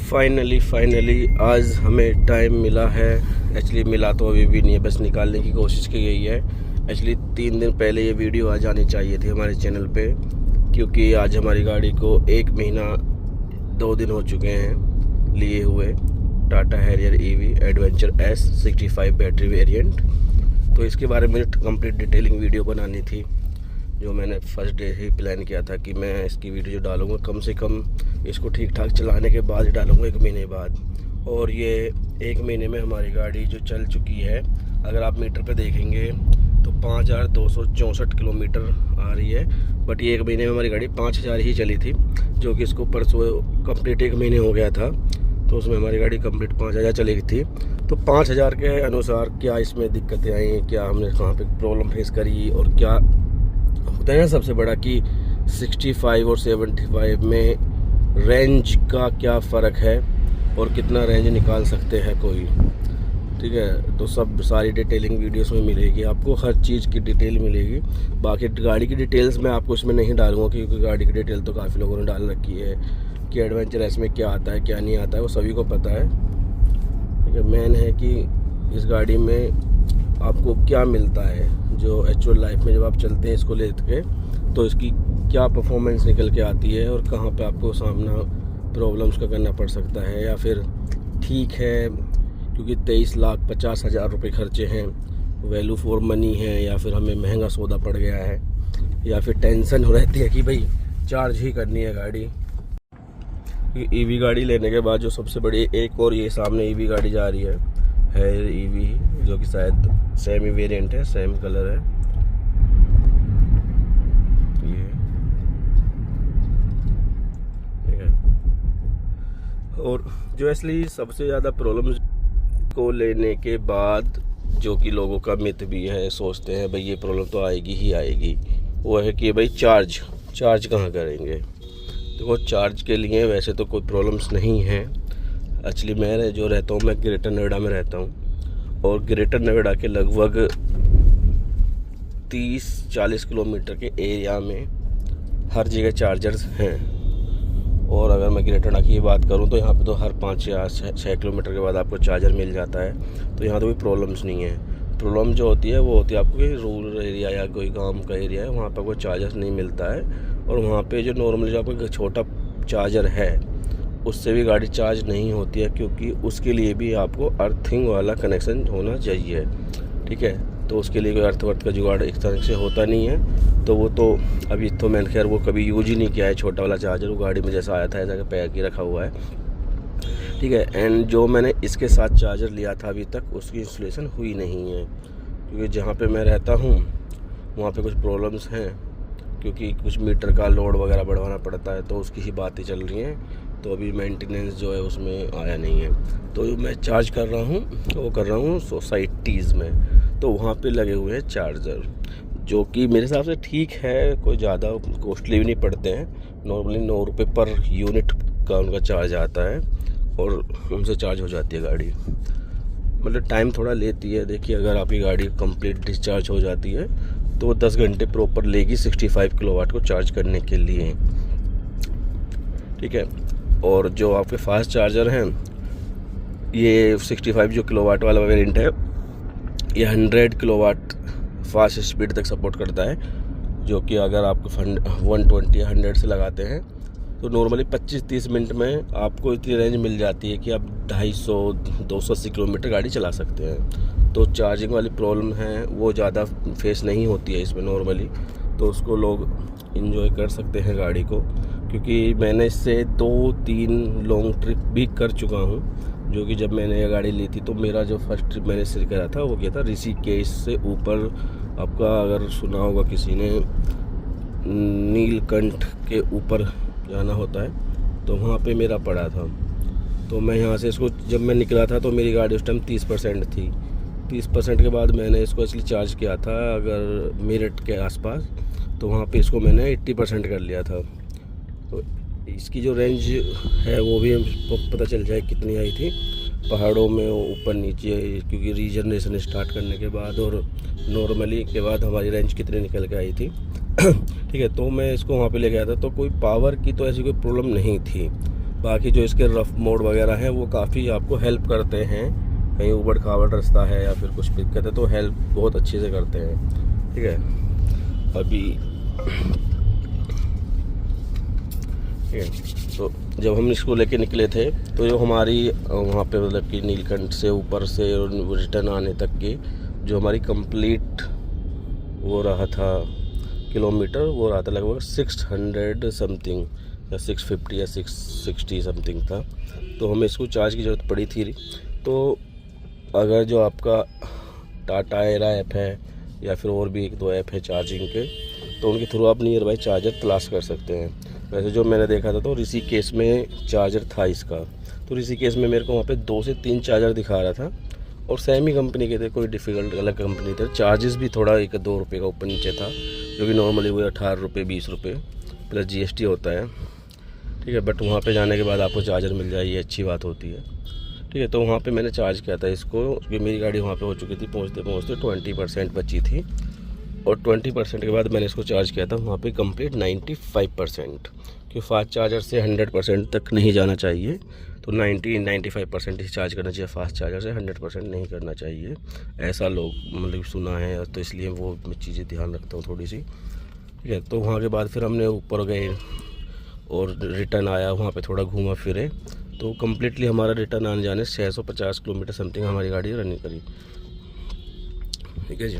Finally आज हमें time मिला है। एक्चुअली मिला तो अभी भी नहीं है, बस निकालने की कोशिश की गई है। एक्चुअली 3 दिन पहले ये वीडियो आ जानी चाहिए थी हमारे चैनल पे, क्योंकि आज हमारी गाड़ी को 1 महीना 2 दिन हो चुके हैं लिए हुए। Tata Harrier EV adventure S65 battery variant. तो इसके बारे में कंप्लीट डिटेलिंग वीडियो बनानी थी, जो मैंने फर्स्ट डे ही प्लान किया था कि मैं इसकी वीडियो जो डालूंगा कम से कम इसको ठीक ठाक चलाने के बाद ही डालूंगा, 1 महीने बाद। और ये 1 महीने में हमारी गाड़ी जो चल चुकी है, अगर आप मीटर पे देखेंगे तो 5264 किलोमीटर आ रही है। बट ये 1 महीने में हमारी गाड़ी 5000 ही चली थी, जो कि इसको परसों कंप्लीट 1 महीने हो गया था, तो उसमें हमारी गाड़ी कंप्लीट 5000 चली थी। तो 5000 के अनुसार क्या इसमें दिक्कतें आई, क्या हमने कहाँ पे प्रॉब्लम फेस करी, और क्या होता है ना सबसे बड़ा कि 65 और 75 में रेंज का क्या फ़र्क है और कितना रेंज निकाल सकते हैं कोई। ठीक है, तो सब सारी डिटेलिंग वीडियोस में मिलेगी आपको, हर चीज़ की डिटेल मिलेगी। बाकी गाड़ी की डिटेल्स मैं आपको इसमें नहीं डालूंगा, क्योंकि गाड़ी की डिटेल तो काफ़ी लोगों ने डाल रखी है कि एडवेंचर एस में क्या आता है क्या नहीं आता है, वो सभी को पता है। ठीक है, मेन है कि इस गाड़ी में आपको क्या मिलता है, जो एक्चुअल लाइफ में जब आप चलते हैं इसको लेके, तो इसकी क्या परफॉर्मेंस निकल के आती है और कहाँ पे आपको सामना प्रॉब्लम्स का करना पड़ सकता है, या फिर ठीक है क्योंकि 23,50,000 रुपये खर्चे हैं, वैल्यू फॉर मनी है, या फिर हमें महंगा सौदा पड़ गया है, या फिर टेंशन हो रहती है कि भाई चार्ज ही करनी है गाड़ी। ईवी गाड़ी लेने के बाद जो सबसे बड़ी एक और ये सामने ईवी गाड़ी जा रही है ईवी, जो कि शायद सेम ही वेरिएंट है, सेम कलर है ये, ठीक है। और जो इसलिए सबसे ज़्यादा प्रॉब्लम्स को लेने के बाद जो कि लोगों का मिथ भी है, सोचते हैं भाई ये प्रॉब्लम तो आएगी ही आएगी, वो है कि भाई चार्ज कहाँ करेंगे। देखो, चार्ज के लिए वैसे तो कोई प्रॉब्लम्स नहीं है। एक्चुअली मैं जो रहता हूँ, मैं ग्रेटर नोएडा में रहता हूँ, और ग्रेटर नोएडा के लगभग 30-40 किलोमीटर के एरिया में हर जगह चार्जर्स हैं। और अगर मैं ग्रेटर नोएडा की बात करूँ तो यहाँ पे तो हर 5 या 6 किलोमीटर के बाद आपको चार्जर मिल जाता है, तो यहाँ तो कोई प्रॉब्लम्स नहीं है। प्रॉब्लम जो होती है वो होती है आपको कि रूरल एरिया या कोई गाँव का एरिया है, वहाँ पर कोई चार्जर नहीं मिलता है, और वहाँ पे जो नॉर्मली जो आपका छोटा चार्जर है उससे भी गाड़ी चार्ज नहीं होती है, क्योंकि उसके लिए भी आपको अर्थिंग वाला कनेक्शन होना चाहिए। ठीक है, तो उसके लिए कोई अर्थ का जुगाड़ एक तरह से होता नहीं है, तो वो तो अभी तो मैंने खैर वो कभी यूज ही नहीं किया है छोटा वाला चार्जर, वो गाड़ी में जैसा आया था ऐसा पैक ही रखा हुआ है। ठीक है, एंड जो मैंने इसके साथ चार्जर लिया था अभी तक उसकी इंस्टॉलेशन हुई नहीं है, क्योंकि जहाँ पे मैं रहता हूँ वहाँ पे कुछ प्रॉब्लम्स हैं, क्योंकि कुछ मीटर का लोड वगैरह बढ़वाना पड़ता है, तो उसकी ही बातें चल रही हैं। तो अभी मेंटेनेंस जो है उसमें आया नहीं है, तो मैं चार्ज कर रहा हूँ, वो कर रहा हूँ सोसाइटीज़ में, तो वहाँ पे लगे हुए हैं चार्जर, जो कि मेरे हिसाब से ठीक है, कोई ज़्यादा कॉस्टली भी नहीं पड़ते हैं। नॉर्मली 9 रुपये पर यूनिट का उनका चार्ज आता है, और उनसे चार्ज हो जाती है गाड़ी। मतलब टाइम थोड़ा लेती है। देखिए, अगर आपकी गाड़ी कंप्लीट डिस्चार्ज हो जाती है तो 10 घंटे प्रॉपर लेगी 65 किलोवाट को चार्ज करने के लिए। ठीक है, और जो आपके फास्ट चार्जर हैं, ये 65 जो किलोवाट वाला वेरिएंट है, ये 100 किलोवाट फास्ट स्पीड तक सपोर्ट करता है, जो कि अगर आप 120 या 100 से लगाते हैं तो नॉर्मली 25-30 मिनट में आपको इतनी रेंज मिल जाती है कि आप 250-280 किलोमीटर गाड़ी चला सकते हैं। तो चार्जिंग वाली प्रॉब्लम है वो ज़्यादा फेस नहीं होती है इसमें नॉर्मली, तो उसको लोग इन्जॉय कर सकते हैं गाड़ी को। क्योंकि मैंने इससे 2-3 लॉन्ग ट्रिप भी कर चुका हूँ, जो कि जब मैंने ये गाड़ी ली थी तो मेरा जो फर्स्ट ट्रिप मैंने सिर करा था वो किया था ऋषिकेश से ऊपर। आपका अगर सुना होगा किसी ने, नीलकंठ के ऊपर जाना होता है, तो वहाँ पे मेरा पड़ा था। तो मैं यहाँ से इसको जब मैं निकला था तो मेरी गाड़ी उस टाइम 30% थी। 30% के बाद मैंने इसको इसलिए चार्ज किया था अगर मेरठ के आसपास, तो वहाँ पे इसको मैंने 80% कर लिया था। तो इसकी जो रेंज है वो भी हमको पता चल जाए कितनी आई थी पहाड़ों में ऊपर नीचे, क्योंकि रीजनरेशन स्टार्ट करने के बाद और नॉर्मली के बाद हमारी रेंज कितनी निकल के आई थी। ठीक है, तो मैं इसको वहाँ पे ले गया था, तो कोई पावर की तो ऐसी कोई प्रॉब्लम नहीं थी। बाकी जो इसके रफ मोड वगैरह हैं वो काफ़ी आपको हेल्प करते हैं, कहीं उबड़ खाबड़ रास्ता है या फिर कुछ दिक्कत है तो हेल्प बहुत अच्छे से करते हैं। ठीक है, अभी ठीक है, तो जब हम इसको लेके निकले थे तो जो हमारी वहाँ पे मतलब कि नीलकंठ से ऊपर से रिटर्न आने तक की जो हमारी कंप्लीट वो रहा था किलोमीटर, वो रहा था लगभग 600 समथिंग या 650 या 660 समथिंग था। तो हमें इसको चार्ज की ज़रूरत पड़ी थी। तो अगर जो आपका टाटा एरा ऐप है या फिर और भी 1-2 ऐप है चार्जिंग के, तो उनके थ्रू आप नियर बाई चार्जर तलाश कर सकते हैं। वैसे जो मैंने देखा था तो ऋषिकेश में चार्जर था इसका, तो ऋषिकेश में मेरे को वहाँ पे 2 से 3 चार्जर दिखा रहा था और सेम ही कंपनी के थे, कोई डिफ़िकल्ट अलग कंपनी थे। चार्जेस भी थोड़ा 1-2 रुपये का ऊपर नीचे था, जो कि नॉर्मली वो 18 रुपये 20 रुपये प्लस GST होता है। ठीक है, बट वहाँ पे जाने के बाद आपको चार्जर मिल जाए, ये अच्छी बात होती है। ठीक है, तो वहाँ पे मैंने चार्ज किया था इसको, क्योंकि मेरी गाड़ी वहाँ पे हो चुकी थी, पहुँचते 20% बची थी और 20% के बाद मैंने इसको चार्ज किया था वहाँ पे कंप्लीट 95%, क्योंकि फास्ट चार्जर से 100% तक नहीं जाना चाहिए, तो 90-95% ही चार्ज करना चाहिए फास्ट चार्जर से, 100% नहीं करना चाहिए, ऐसा लोग मतलब सुना है, तो इसलिए वो मैं चीज़ें ध्यान रखता हूँ थोड़ी सी। ठीक है, तो वहाँ के बाद फिर हमने ऊपर गए और रिटर्न आया, वहाँ पे थोड़ा घूमा फिरे, तो कम्प्लीटली हमारा रिटर्न आने जाने 650 किलोमीटर समथिंग हमारी गाड़ी रनिंग करी। ठीक है जी,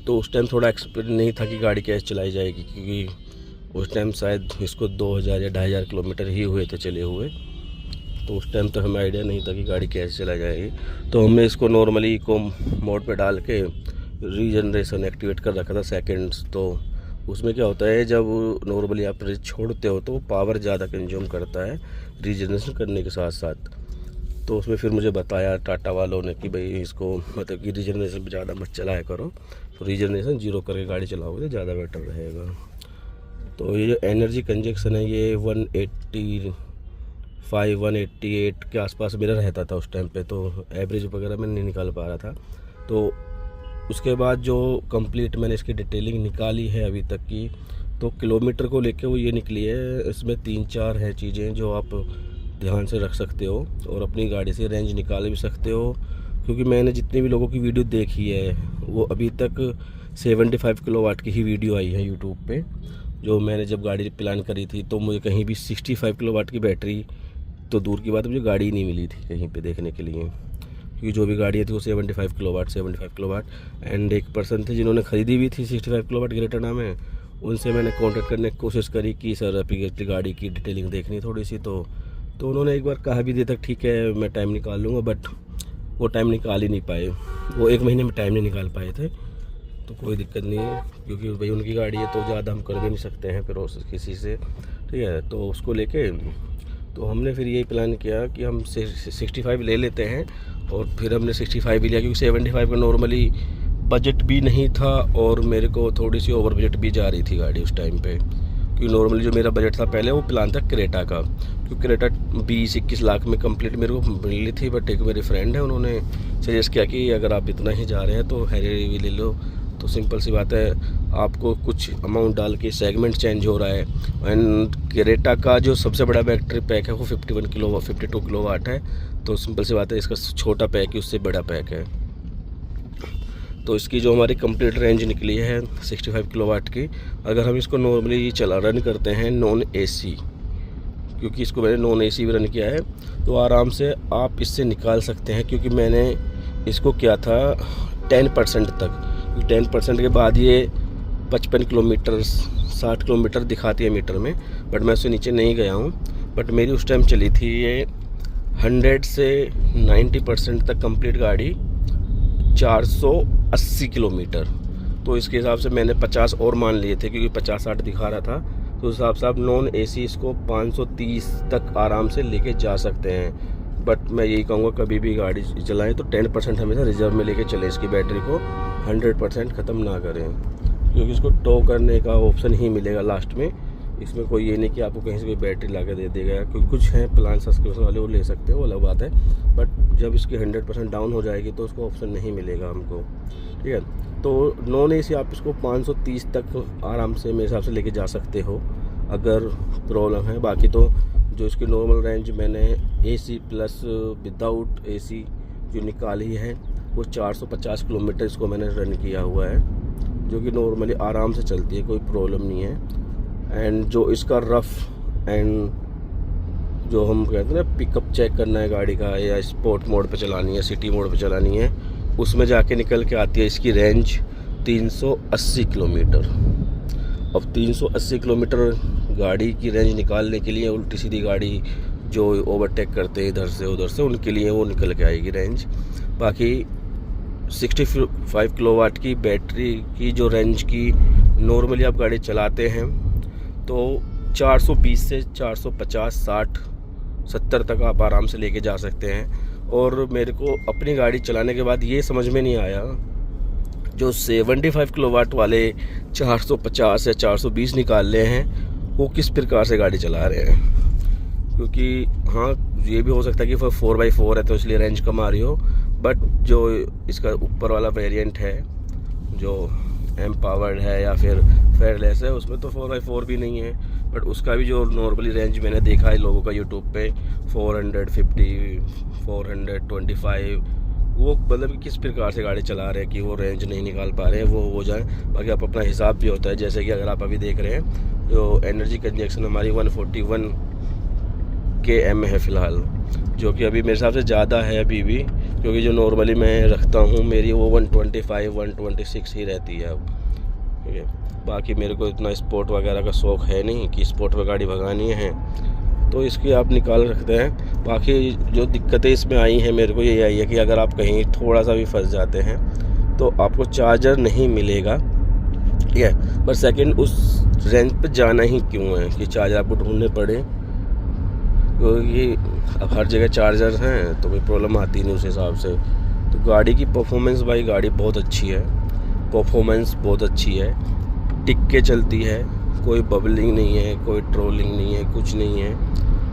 तो उस टाइम थोड़ा एक्सपीरियंस नहीं था कि गाड़ी कैसे चलाई जाएगी, क्योंकि उस टाइम शायद इसको 2000 या 2500 किलोमीटर ही हुए थे चले हुए, तो उस टाइम तो हमें आइडिया नहीं था कि गाड़ी कैसे चलाई जाएगी। तो हमने इसको नॉर्मली इको मोड पे डाल के रीजनरेशन एक्टिवेट कर रखा था सेकंड्स। तो उसमें क्या होता है, जब नॉर्मली आप रेस छोड़ते हो तो पावर ज़्यादा कंज्यूम करता है रीजनरेशन करने के साथ साथ। तो उसमें फिर मुझे बताया टाटा वालों ने कि भाई इसको मतलब कि रीजनरेशन ज़्यादा मत चलाया करो, तो रीजनरेशन 0 करके गाड़ी चलाओगे तो ज़्यादा बेटर रहेगा। तो ये जो एनर्जी कंजक्शन है ये 188 के आसपास मेरा रहता था उस टाइम पे, तो एवरेज वगैरह मैं नहीं निकाल पा रहा था। तो उसके बाद जो कंप्लीट मैंने इसकी डिटेलिंग निकाली है अभी तक की, तो किलोमीटर को लेके वो ये निकली है, इसमें 3-4 है चीज़ें जो आप ध्यान से रख सकते हो और अपनी गाड़ी से रेंज निकाल भी सकते हो। क्योंकि मैंने जितने भी लोगों की वीडियो देखी है वो अभी तक 75 किलोवाट की ही वीडियो आई है यूट्यूब पे। जो मैंने जब गाड़ी प्लान करी थी तो मुझे कहीं भी 65 किलोवाट की बैटरी तो दूर की बात, मुझे गाड़ी ही नहीं मिली थी कहीं पे देखने के लिए, क्योंकि जो भी गाड़ी थी वो 75 किलोवाट एंड एक पर्सन थे जिन्होंने ख़रीदी भी थी 65 किलोवाट ग्रेटर में। उनसे मैंने कॉन्टेक्ट करने की कोशिश करी कि सर आपकी गाड़ी की डिटेलिंग देखनी थोड़ी सी, तो उन्होंने एक बार कहा भी दिया था ठीक है मैं टाइम निकाल लूँगा, बट वो टाइम निकाल ही नहीं पाए, वो 1 महीने में टाइम नहीं निकाल पाए थे। तो कोई दिक्कत नहीं है, क्योंकि भाई उनकी गाड़ी है तो ज़्यादा हम कर भी नहीं सकते हैं फिर किसी से। ठीक है, तो उसको लेके तो हमने फिर यही प्लान किया कि हम 65 ले लेते हैं, और फिर हमने 65 भी लिया, क्योंकि 75 का नॉर्मली बजट भी नहीं था और मेरे को थोड़ी सी ओवर बजट भी जा रही थी गाड़ी उस टाइम पे। क्योंकि नॉर्मली जो मेरा बजट था पहले वो प्लान था क्रेटा का, क्योंकि क्रेटा 20-21 लाख में कंप्लीट मेरे को मिली थी। बट एक मेरे फ्रेंड है उन्होंने सजेस्ट किया कि अगर आप इतना ही जा रहे हैं तो हैरियर भी ले लो, तो सिंपल सी बात है आपको कुछ अमाउंट डाल के सेगमेंट चेंज हो रहा है। एंड क्रेटा का जो सबसे बड़ा बैटरी पैक है वो 52 किलोवाट है, तो सिंपल सी बात है इसका छोटा पैक ही उससे बड़ा पैक है। तो इसकी जो हमारी कंप्लीट रेंज निकली है 65 किलोवाट की, अगर हम इसको नॉर्मली रन करते हैं नॉन AC, क्योंकि इसको मैंने नॉन AC भी रन किया है, तो आराम से आप इससे निकाल सकते हैं। क्योंकि मैंने इसको किया था 10% तक, 10% के बाद ये 55 किलोमीटर 60 किलोमीटर दिखाती है मीटर में, बट मैं उससे नीचे नहीं गया हूँ। बट मेरी उस टाइम चली थी ये 100 से 90% तक कंप्लीट गाड़ी 480 किलोमीटर। तो इसके हिसाब से मैंने 50 और मान लिए थे, क्योंकि 50-60 दिखा रहा था, तो उस हिसाब से आप नॉन AC इसको 530 तक आराम से लेके जा सकते हैं। बट मैं यही कहूँगा कभी भी गाड़ी चलाएं तो 10% हमेशा रिजर्व में लेके चलें, इसकी बैटरी को 100% ख़त्म ना करें, क्योंकि इसको टो करने का ऑप्शन ही मिलेगा लास्ट में। इसमें कोई ये नहीं कि आपको कहीं से कोई बैटरी ला के दे देगा, क्योंकि कुछ हैं प्लान सब्सक्रिप्शन वाले वो ले सकते हैं, वो अलग बात है। बट जब इसकी 100% डाउन हो जाएगी तो उसको ऑप्शन नहीं मिलेगा हमको। ठीक है, तो नॉन AC आप इसको 530 तक आराम से मेरे हिसाब से लेके जा सकते हो अगर प्रॉब्लम है। बाकी तो जो इसकी नॉर्मल रेंज मैंने AC प्लस विदाउट AC जो निकाली है वो 450 किलोमीटर इसको मैंने रन किया हुआ है, जो कि नॉर्मली आराम से चलती है, कोई प्रॉब्लम नहीं है। एंड जो इसका रफ़ एंड जो हम कहते हैं ना पिकअप चेक करना है गाड़ी का, या स्पोर्ट मोड पे चलानी है, सिटी मोड पे चलानी है, उसमें जाके निकल के आती है इसकी रेंज 380 किलोमीटर। अब 380 किलोमीटर गाड़ी की रेंज निकालने के लिए उल्टी सीधी गाड़ी जो ओवरटेक करते हैं इधर से उधर से, उनके लिए वो निकल के आएगी रेंज। बाकी 65 किलोवाट की बैटरी की जो रेंज की नॉर्मली आप गाड़ी चलाते हैं तो 420 से 450, 60, 70 तक आप आराम से लेके जा सकते हैं। और मेरे को अपनी गाड़ी चलाने के बाद ये समझ में नहीं आया जो 75 किलोवाट वाले 450 या 420 निकाल रहे हैं वो किस प्रकार से गाड़ी चला रहे हैं। क्योंकि हाँ ये भी हो सकता है कि 4x4 है तो इसलिए रेंज कम आ रही हो, बट जो इसका ऊपर वाला वेरिएंट है जो एम्पावर्ड है या फिर फेयरलेस है उसमें तो 4x4 भी नहीं है, बट उसका भी जो नॉर्मली रेंज मैंने देखा है लोगों का यूट्यूब पे 450, 425, वो मतलब कि किस प्रकार से गाड़ी चला रहे हैं कि वो रेंज नहीं निकाल पा रहे हैं, वो हो जाए। बाकी आप अपना हिसाब भी होता है, जैसे कि अगर आप अभी देख रहे हैं जो एनर्जी कंजक्शन हमारी 141 km है फ़िलहाल, जो कि अभी मेरे हिसाब से ज़्यादा है अभी भी, क्योंकि जो नॉर्मली मैं रखता हूँ मेरी वो 125, 126 ही रहती है अब। ठीक है, बाकी मेरे को इतना स्पोर्ट वगैरह का शौक़ है नहीं कि स्पोर्ट पर गाड़ी भगानी है, तो इसकी आप निकाल रखते हैं। बाकी जो दिक्कतें इसमें आई हैं मेरे को ये आई है कि अगर आप कहीं थोड़ा सा भी फंस जाते हैं तो आपको चार्जर नहीं मिलेगा। ठीक है, पर सेकंड उस रेंज पे जाना ही क्यों है कि चार्जर आपको ढूंढने पड़े, क्योंकि अब हर जगह चार्जर हैं तो कोई प्रॉब्लम आती नहीं उस हिसाब से। तो गाड़ी की परफॉर्मेंस, भाई गाड़ी बहुत अच्छी है, परफॉर्मेंस बहुत अच्छी है, टिक के चलती है, कोई बबलिंग नहीं है, कोई ट्रोलिंग नहीं है, कुछ नहीं है।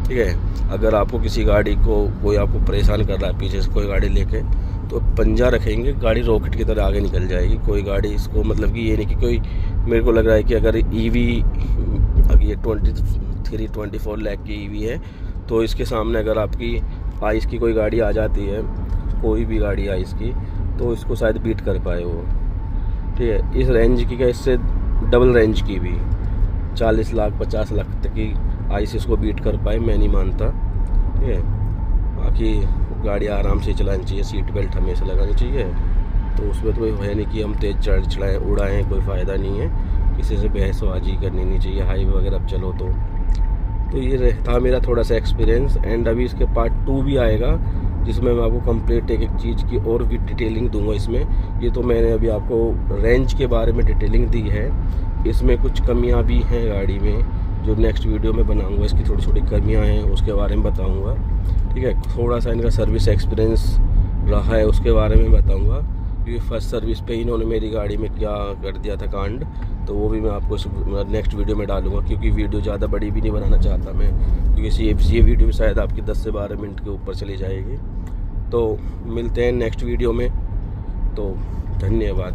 ठीक है, अगर आपको किसी गाड़ी को कोई आपको परेशान कर रहा है पीछे से कोई गाड़ी लेके, तो पंजा रखेंगे गाड़ी रॉकेट की तरह आगे निकल जाएगी। कोई गाड़ी इसको मतलब कि ये नहीं कि कोई, मेरे को लग रहा है कि अगर EV अगर ये 23-24 लाख की EV है तो इसके सामने अगर आपकी आइस की कोई गाड़ी आ जाती है, कोई भी गाड़ी आइस की, तो इसको शायद बीट कर पाए वो। ठीक है, इस रेंज की क्या, इससे डबल रेंज की भी 40 लाख 50 लाख तक की आइस इसको बीट कर पाए, मैं नहीं मानता। ठीक है, बाकी गाड़ी आराम से चलानी चाहिए, सीट बेल्ट हमेशा लगानी चाहिए, तो उसमें तो है नहीं कि हम तेज़ चढ़ाएँ उड़ाएँ, कोई फ़ायदा नहीं है, किसी से बहसबाजी करनी नहीं चाहिए हाईवे वगैरह अब चलो तो ये था मेरा थोड़ा सा एक्सपीरियंस। एंड अभी इसके पार्ट 2 भी आएगा जिसमें मैं आपको कंप्लीट एक चीज़ की और भी डिटेलिंग दूंगा इसमें। ये तो मैंने अभी आपको रेंज के बारे में डिटेलिंग दी है, इसमें कुछ कमियां भी हैं गाड़ी में जो नेक्स्ट वीडियो में बनाऊंगा। इसकी छोटी छोटी कमियां हैं उसके बारे में बताऊंगा। ठीक है, थोड़ा सा इनका सर्विस एक्सपीरियंस रहा है उसके बारे में बताऊँगा, क्योंकि फर्स्ट सर्विस पे इन्होंने मेरी गाड़ी में क्या कर दिया था कांड, तो वो भी मैं आपको नेक्स्ट वीडियो में डालूंगा, क्योंकि वीडियो ज़्यादा बड़ी भी नहीं बनाना चाहता मैं, क्योंकि ये वीडियो में शायद आपकी 10 से 12 मिनट के ऊपर चली जाएगी। तो मिलते हैं नेक्स्ट वीडियो में, तो धन्यवाद।